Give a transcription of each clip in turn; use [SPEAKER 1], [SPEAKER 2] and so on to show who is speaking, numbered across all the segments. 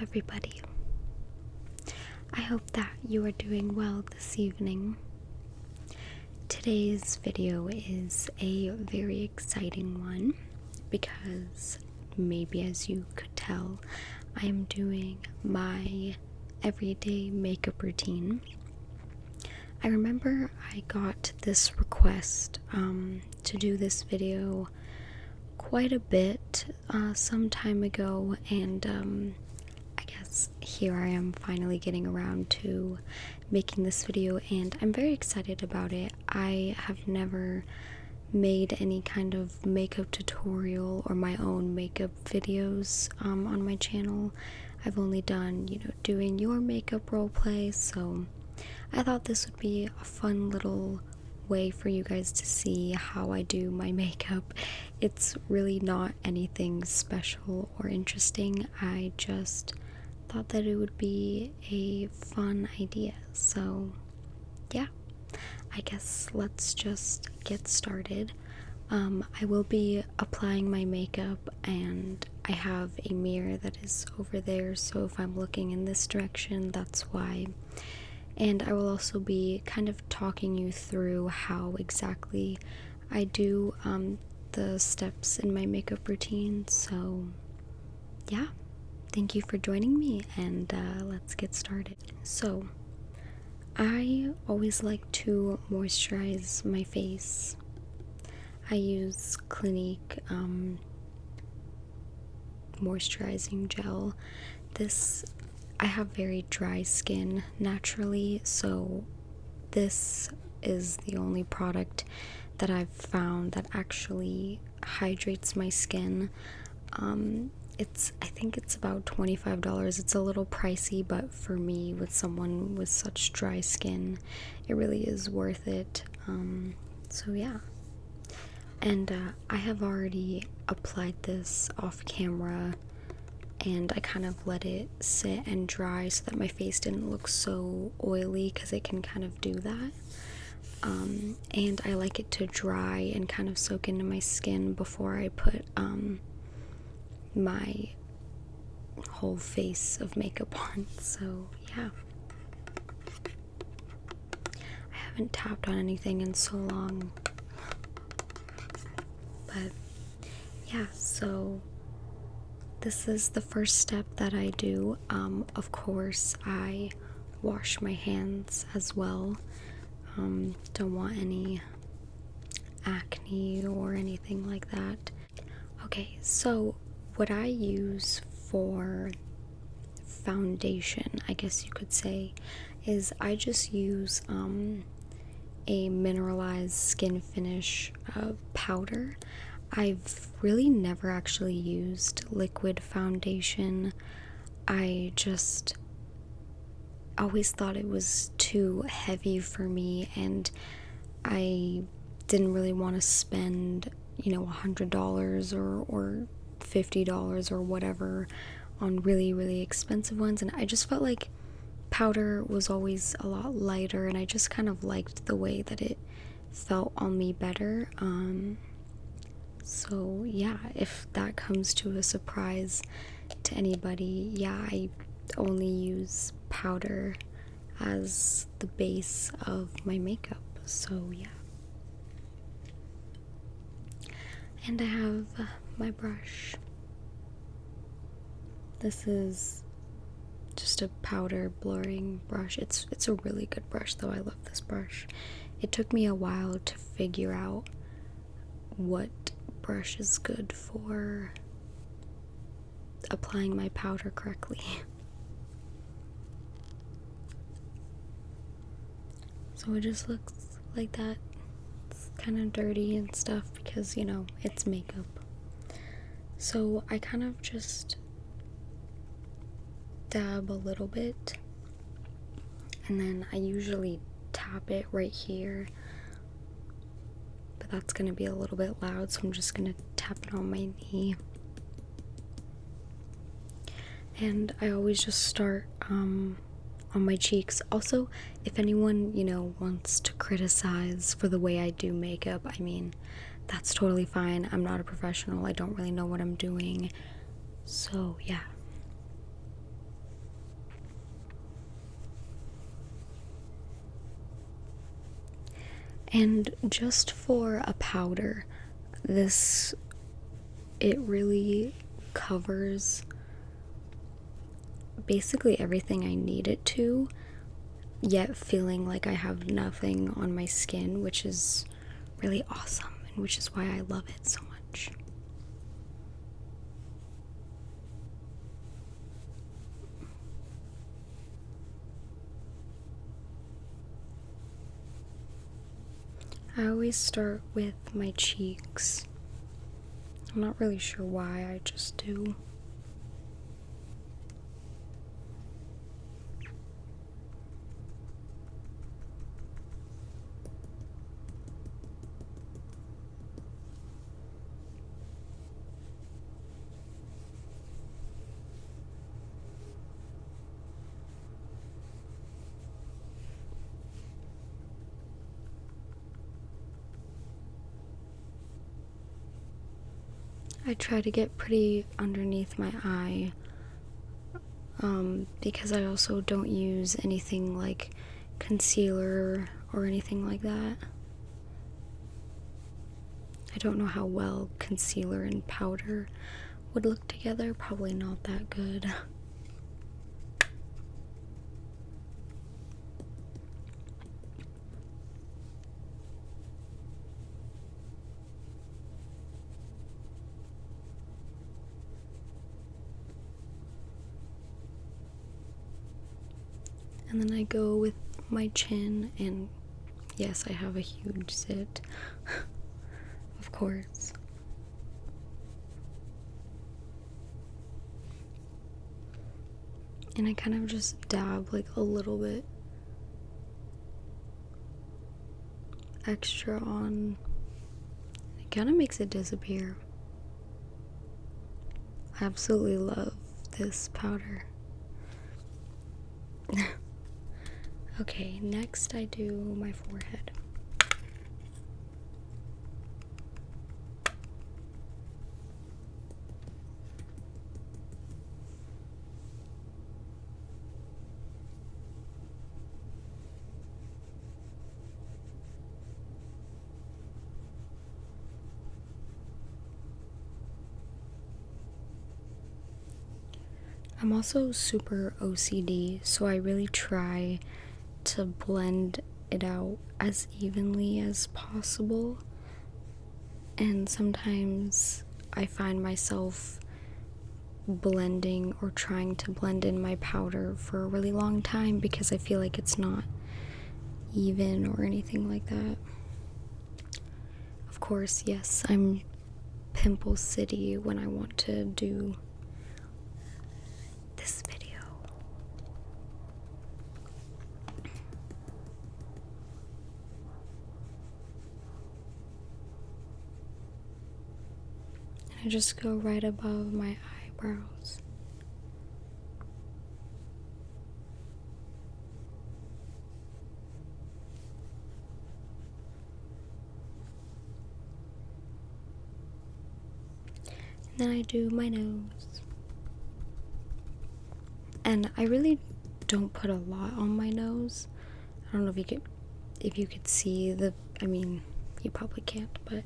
[SPEAKER 1] everybody. I hope that you are doing well this evening. Today's video is a very exciting one because maybe as you could tell, I am doing my everyday makeup routine. I remember I got this request to do this video quite a bit some time ago, and I guess here I am finally getting around to making this video, and I'm very excited about it. I have never made any kind of makeup tutorial or my own makeup videos on my channel. I've only done, doing your makeup role play, so I thought this would be a fun little way for you guys to see how I do my makeup. It's really not anything special or interesting. I just thought that it would be a fun idea. So yeah, I guess let's just get started. I will be applying my makeup, and I have a mirror that is over there, so if I'm looking in this direction, that's why. And I will also be kind of talking you through how exactly I do the steps in my makeup routine. So yeah, thank you for joining me, and let's get started. So I always like to moisturize my face. I use Clinique moisturizing gel. I have very dry skin naturally, so this is the only product that I've found that actually hydrates my skin. I think it's about $25. It's a little pricey, but for me, with someone with such dry skin, it really is worth it. So yeah. And I have already applied this off camera, and I kind of let it sit and dry so that my face didn't look so oily, because it can kind of do that. And I like it to dry and kind of soak into my skin before I put my whole face of makeup on. So yeah, I haven't tapped on anything in so long, but yeah, so this is the first step that I do. Of course, I wash my hands as well. Don't want any acne or anything like that. Okay, so what I use for foundation, I guess you could say, is I just use a mineralized skin finish powder. I've really never actually used liquid foundation. I just always thought it was too heavy for me, and I didn't really want to spend, $100 or $50 or whatever on really, really expensive ones. And I just felt like powder was always a lot lighter, and I just kind of liked the way that it felt on me better. So yeah, if that comes to a surprise to anybody, yeah, I only use powder as the base of my makeup. So yeah. And I have my brush. This is just a powder blurring brush. It's a really good brush, though. I love this brush. It took me a while to figure out what brush is good for applying my powder correctly. So it just looks like that. It's kind of dirty and stuff because, it's makeup. So I kind of just dab a little bit, and then I usually tap it right here, but that's gonna be a little bit loud, so I'm just gonna tap it on my knee. And I always just start on my cheeks. Also, if anyone, wants to criticize for the way I do makeup, I mean, that's totally fine. I'm not a professional. I don't really know what I'm doing. So, yeah. And just for a powder, it really covers basically everything I need it to, yet feeling like I have nothing on my skin, which is really awesome, and which is why I love it so much. I always start with my cheeks. I'm not really sure why, I just do. I try to get pretty underneath my eye, because I also don't use anything like concealer or anything like that. I don't know how well concealer and powder would look together, probably not that good. And then I go with my chin, and yes, I have a huge zit, of course. And I kind of just dab like a little bit extra on. It kind of makes it disappear. I absolutely love this powder. Okay, next I do my forehead. I'm also super OCD, so I really try to blend it out as evenly as possible. And sometimes I find myself blending or trying to blend in my powder for a really long time because I feel like it's not even or anything like that. Of course, yes, I'm Pimple City when I want to do this video. And I just go right above my eyebrows. And then I do my nose. And I really don't put a lot on my nose. I don't know if you could see I mean, you probably can't, but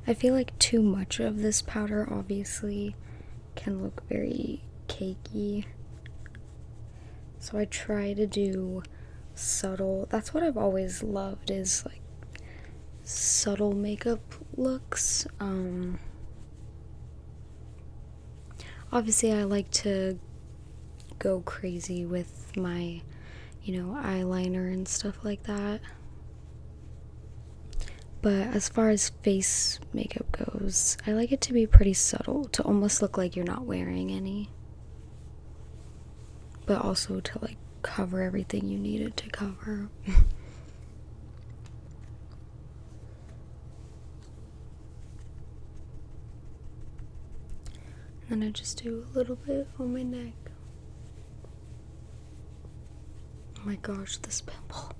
[SPEAKER 1] I feel like too much of this powder obviously can look very cakey. So I try to do subtle. That's what I've always loved, is like subtle makeup looks. Obviously I like to go crazy with my, eyeliner and stuff like that. But as far as face makeup goes, I like it to be pretty subtle, to almost look like you're not wearing any. But also to like cover everything you need it to cover. And then I just do a little bit on my neck. Oh my gosh, this pimple.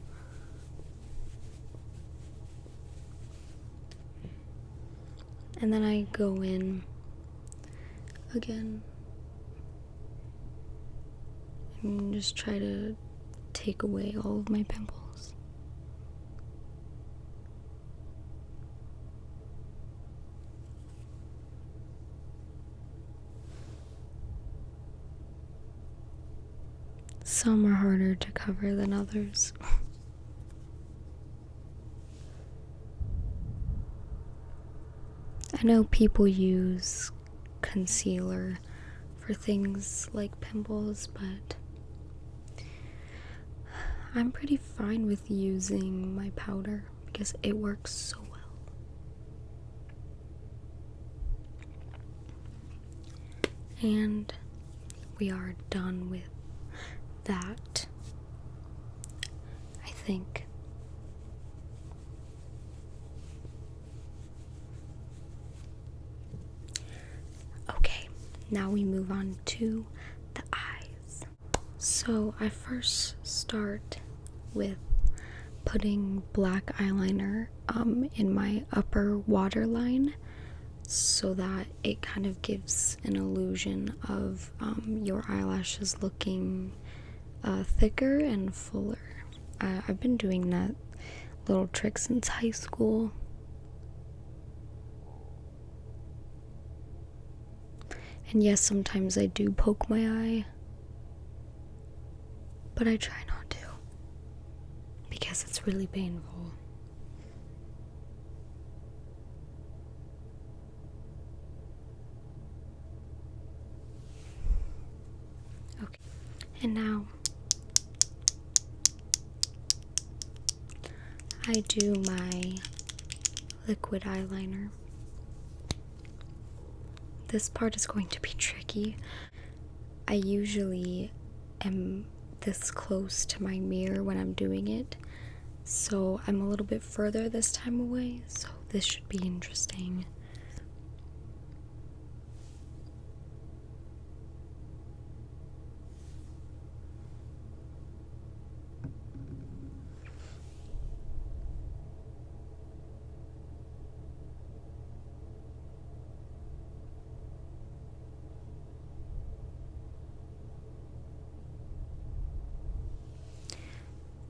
[SPEAKER 1] And then I go in again and just try to take away all of my pimples. Some are harder to cover than others. I know people use concealer for things like pimples, but I'm pretty fine with using my powder because it works so well. And we are done with that, I think. Okay, now we move on to the eyes. So I first start with putting black eyeliner in my upper waterline so that it kind of gives an illusion of your eyelashes looking thicker and fuller. I've been doing that little trick since high school. And yes, sometimes I do poke my eye, but I try not to because it's really painful. Okay, and now I do my liquid eyeliner. This part is going to be tricky. I usually am this close to my mirror when I'm doing it, so I'm a little bit further this time away, so this should be interesting.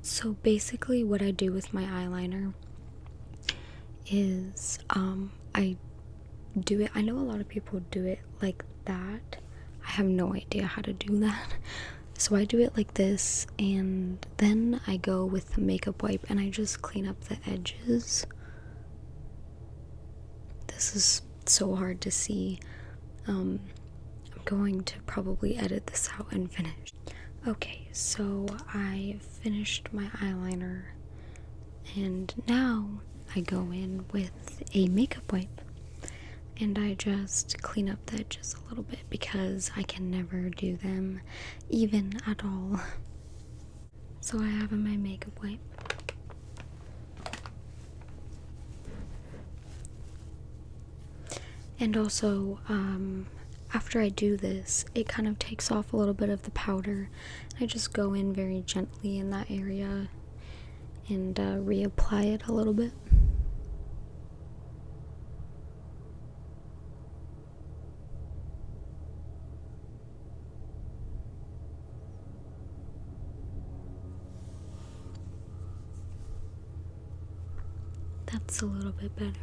[SPEAKER 1] So basically what I do with my eyeliner is I do it, I know a lot of people do it like that. I have no idea how to do that. So I do it like this, and then I go with the makeup wipe and I just clean up the edges. This is so hard to see. I'm going to probably edit this out and finish. Okay, so I finished my eyeliner, and now I go in with a makeup wipe and I just clean up the edges a little bit because I can never do them even at all. So I have my makeup wipe. And also, after I do this, it kind of takes off a little bit of the powder. I just go in very gently in that area and reapply it a little bit. That's a little bit better.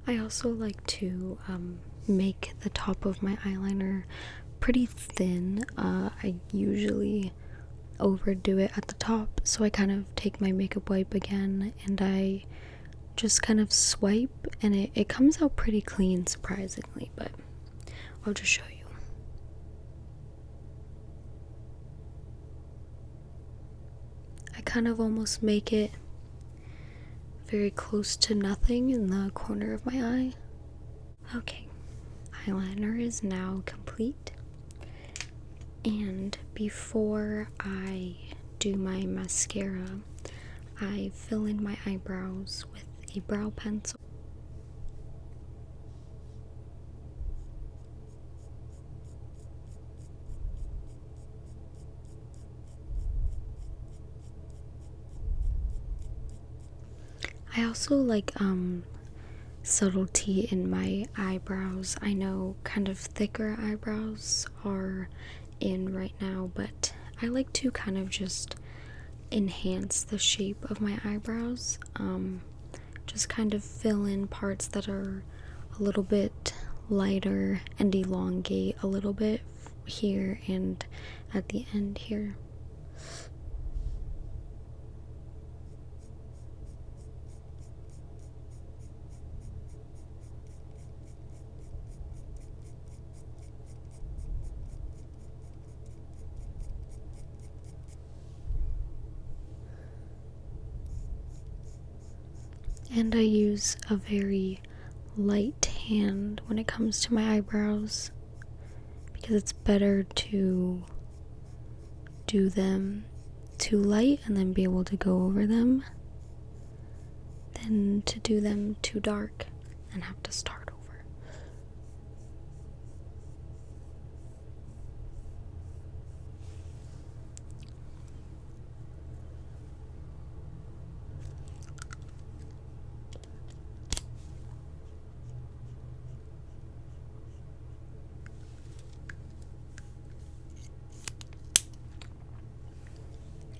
[SPEAKER 1] I also like to make the top of my eyeliner pretty thin. I usually overdo it at the top, so I kind of take my makeup wipe again and I just kind of swipe, and it comes out pretty clean, surprisingly, but I'll just show you. I kind of almost make it very close to nothing in the corner of my eye. Okay, eyeliner is now complete, and before I do my mascara, I fill in my eyebrows with a brow pencil. I also like subtlety in my eyebrows. I know kind of thicker eyebrows are in right now, but I like to kind of just enhance the shape of my eyebrows. Just kind of fill in parts that are a little bit lighter and elongate a little bit here and at the end here. And I use a very light hand when it comes to my eyebrows because it's better to do them too light and then be able to go over them than to do them too dark and have to start over.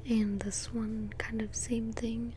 [SPEAKER 1] And this one, kind of same thing.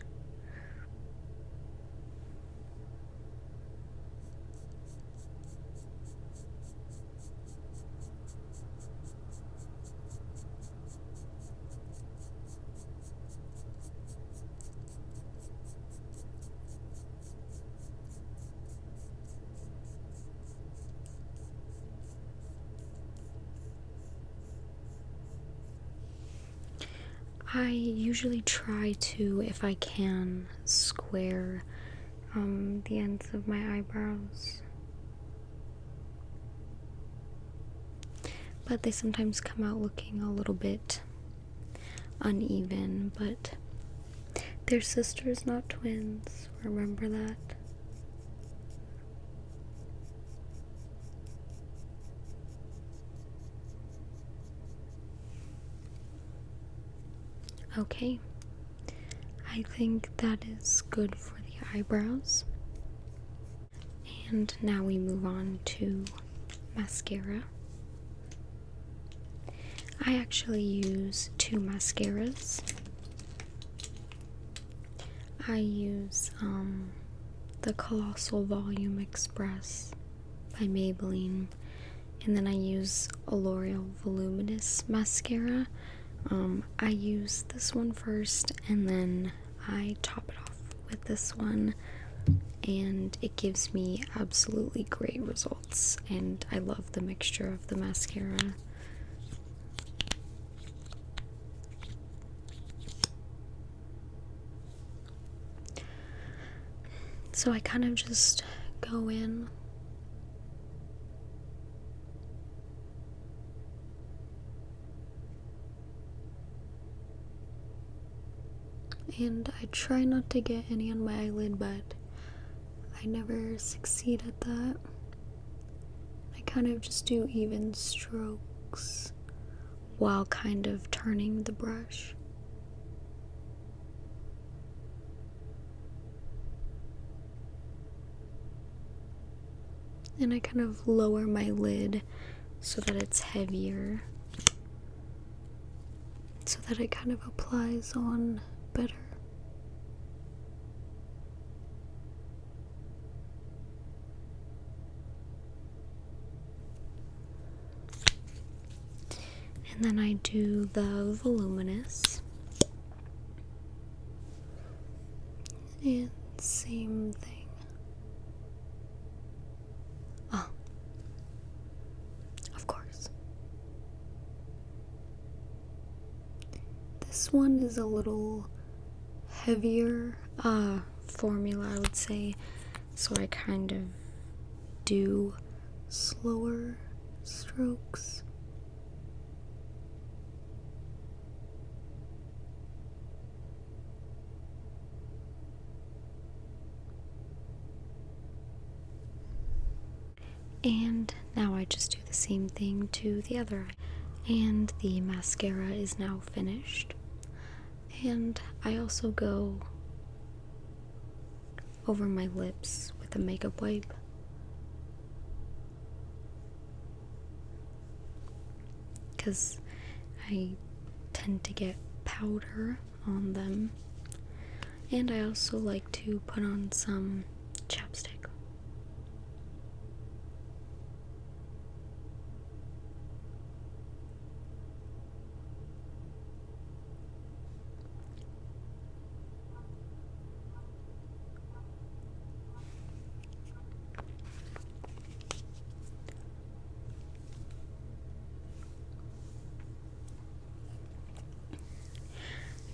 [SPEAKER 1] I usually try to, if I can, square the ends of my eyebrows. But they sometimes come out looking a little bit uneven, but they're sisters, not twins. Remember that. Okay, I think that is good for the eyebrows. And now we move on to mascara. I actually use two mascaras. I use the Colossal Volume Express by Maybelline, and then I use a L'Oreal Voluminous Mascara. I use this one first and then I top it off with this one, and it gives me absolutely great results, and I love the mixture of the mascara. So I kind of just go in and I try not to get any on my eyelid, but I never succeed at that. I kind of just do even strokes while kind of turning the brush. And I kind of lower my lid so that it's heavier, so that it kind of applies on better. And then I do the voluminous. And same thing. Oh, of course. This one is a little heavier formula, I would say. So I kind of do slower strokes. And now I just do the same thing to the other eye. And the mascara is now finished. And I also go over my lips with a makeup wipe. Because I tend to get powder on them. And I also like to put on some chapstick.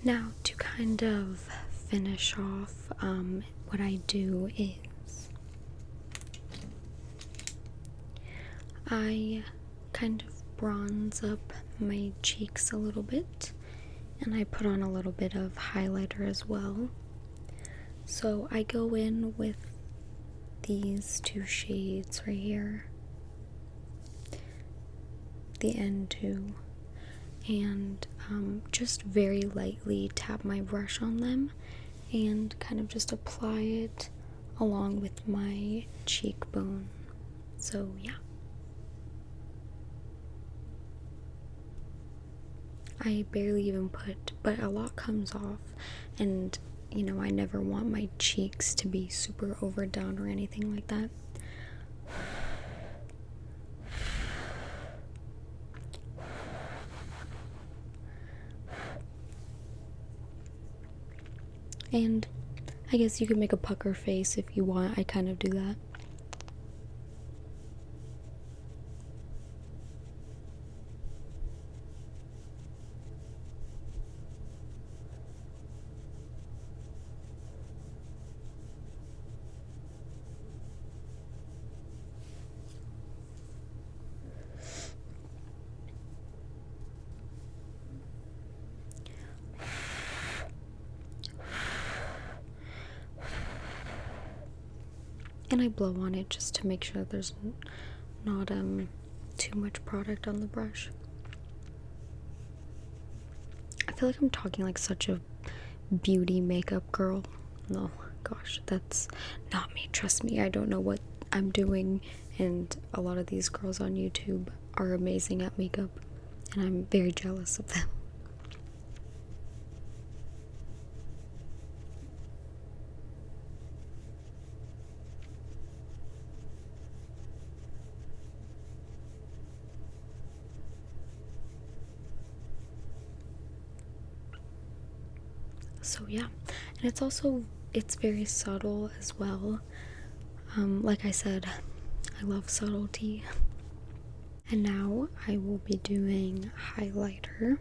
[SPEAKER 1] Now, to kind of finish off, what I do is I kind of bronze up my cheeks a little bit, and I put on a little bit of highlighter as well. So I go in with these two shades right here, the N2, and just very lightly tap my brush on them and kind of just apply it along with my cheekbone. So yeah, I barely even put, but a lot comes off, and you know, I never want my cheeks to be super overdone or anything like that. And I guess you could make a pucker face if you want. I kind of do that. And I blow on it just to make sure there's not too much product on the brush. I feel like I'm talking like such a beauty makeup girl. No, gosh, that's not me. Trust me, I don't know what I'm doing, and a lot of these girls on YouTube are amazing at makeup, and I'm very jealous of them. So yeah, and it's very subtle as well. Like I said, I love subtlety. And now I will be doing highlighter,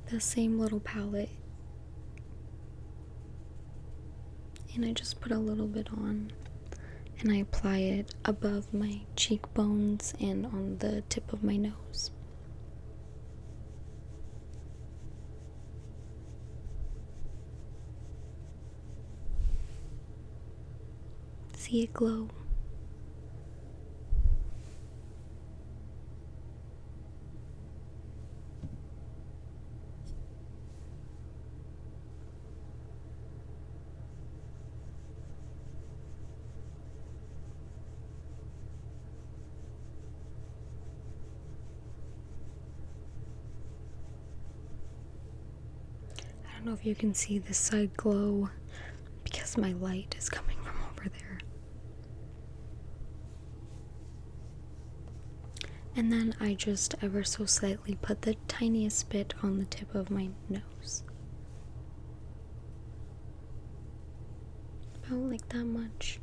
[SPEAKER 1] the same little palette, and I just put a little bit on, and I apply it above my cheekbones and on the tip of my nose. See it glow? I don't know if you can see this side glow because my light is coming from over there. And then I just ever so slightly put the tiniest bit on the tip of my nose. About like that much.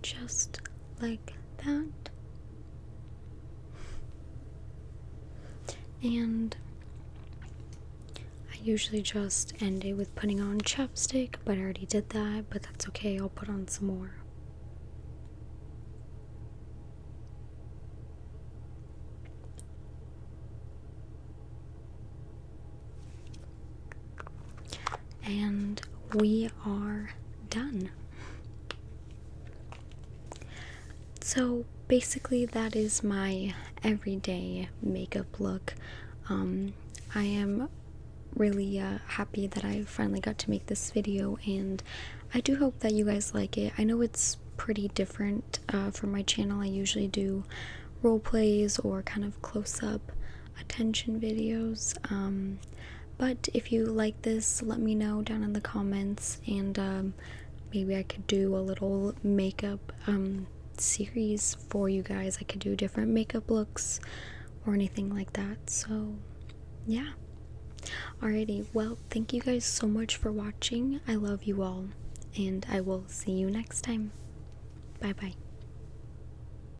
[SPEAKER 1] Just like that. And I usually just end it with putting on chapstick, but I already did that, but that's okay, I'll put on some more. And we are done. So basically that is my everyday makeup look. I am really happy that I finally got to make this video, and I do hope that you guys like it. I know it's pretty different from my channel. I usually do role plays or kind of close-up attention videos, but if you like this, let me know down in the comments, and maybe I could do a little makeup series for you guys. I could do different makeup looks or anything like that. So yeah. Alrighty, well, thank you guys so much for watching. I love you all, and I will see you next time. Bye bye.